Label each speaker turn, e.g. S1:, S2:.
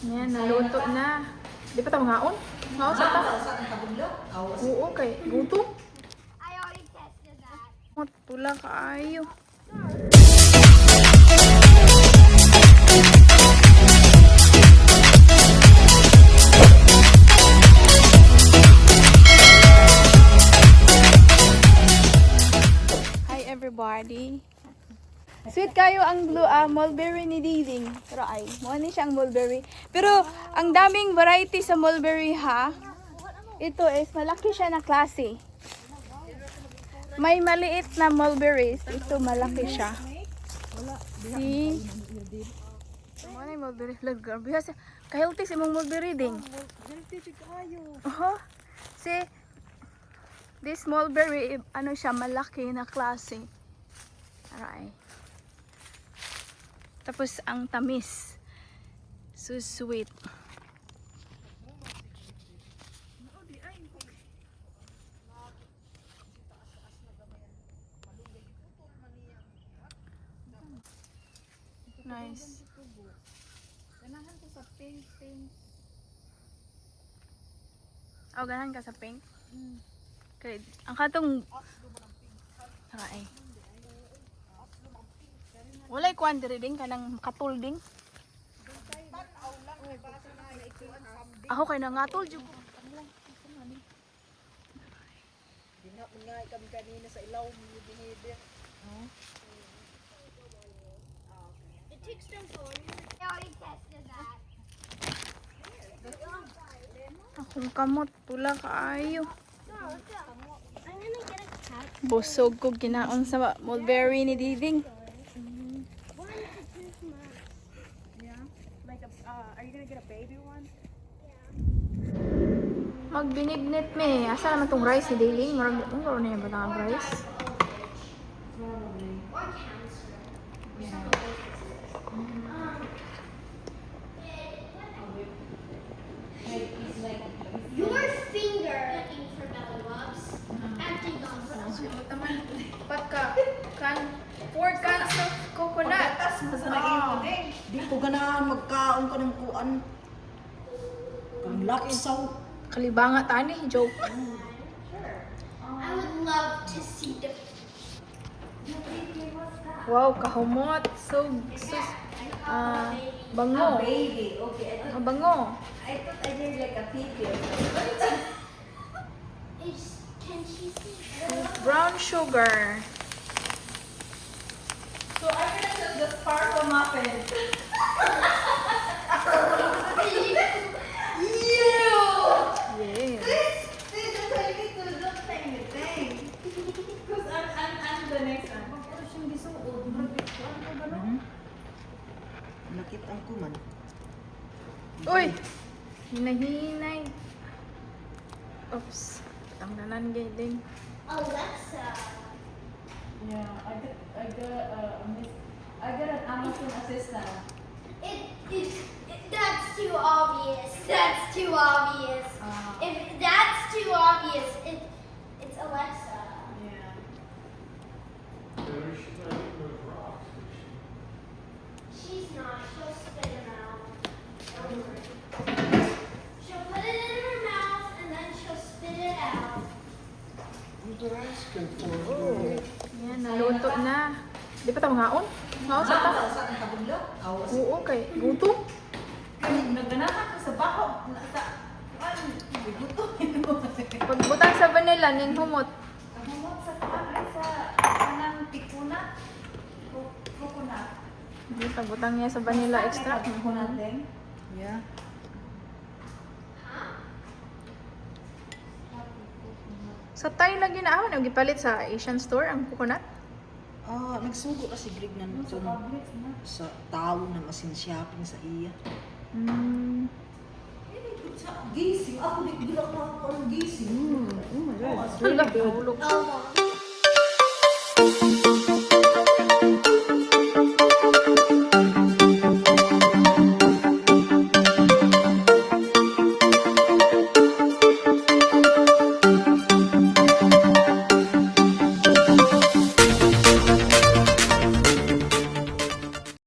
S1: Yan, naluto na. Di pa tama ngaon? Ngaon sa ta? Oo, kay gutom.
S2: I already tested that.
S1: Pula kaayo. Hi everybody. Sweet kayo ang mulberry ni Diding. Pero ay, mukha ni siyang mulberry. Pero ang daming variety sa mulberry ha. Ito is malaki siya na klase. May maliit na mulberries. Ito malaki siya. Si ano yung mulberry? Grabe ha. Kahilti si mong mulberry ding. Si this mulberry, ano siya, malaki na klase. Aray. Tapos ang tamis. So sweet. Nice. Ganahan ko sa pink. Oh, ganahan ka sa pink? Okay. Ang katong aray. Walay kuan diri ding kanang katul ding. Ako kay nangatol jud.
S3: Ngay kami kanina sa ilaw mo binibir.
S2: It takes them for I already tested that.
S1: Akong kamot pula kaayo.
S2: I'm gonna get a cat.
S1: Busog ko ginaon sa mulberry ni Diding.
S3: Are you gonna get a baby one?
S1: Magbinignit me. Asa naman tong rice ni Diding? Murag niya ba ang rice?
S2: Your finger looking for belly rubs. Acting on
S1: Kan 4 cans of coconut.
S3: Di ko ganahan magkaon ka ng kuan. Ang laksaw.
S1: Kalibanga tani, joke.
S2: I would love to see the
S1: Wow, kahumot. So bango.
S3: Baby, okay.
S1: Bango.
S3: I thought I did like a pee.
S2: Can she see?
S1: Brown sugar.
S3: So I'm gonna put the sparkle muffin.
S1: Yes.
S3: Nakita ang kuman.
S1: Uy! Hinahinay. Oops. Ang nanan din.
S2: Alexa.
S4: Yeah, I got an Amazon assistant.
S2: That's too obvious. That's too obvious. If that's too obvious, it's Alexa.
S4: Yeah.
S2: She's not. She'll spit him out. Don't worry. She'll put it in her mouth and then she'll spit it out.
S1: Yan, naluto na. Di pa tama ngaon? Ngaon sa ta? Oo, kay gutom.
S4: Nagganahan ko sa baho.
S1: Pagbutang sa vanilla, ning humot.
S4: Humot sa kuan ay sa kanang tikuna. Coconut.
S1: Hindi, pagbutang niya sa vanilla extract.
S4: Coconut din.
S3: Yeah.
S1: Sa Thai lagi na ako, nagipalit sa Asian store ang coconut.
S3: Nagsugo kasi Greg na nito sa tao na masin shopping sa iya.
S1: Mm.
S3: Sa gising, ako di bilak na ako ng gising.
S1: Hala, hulog.
S2: Oh,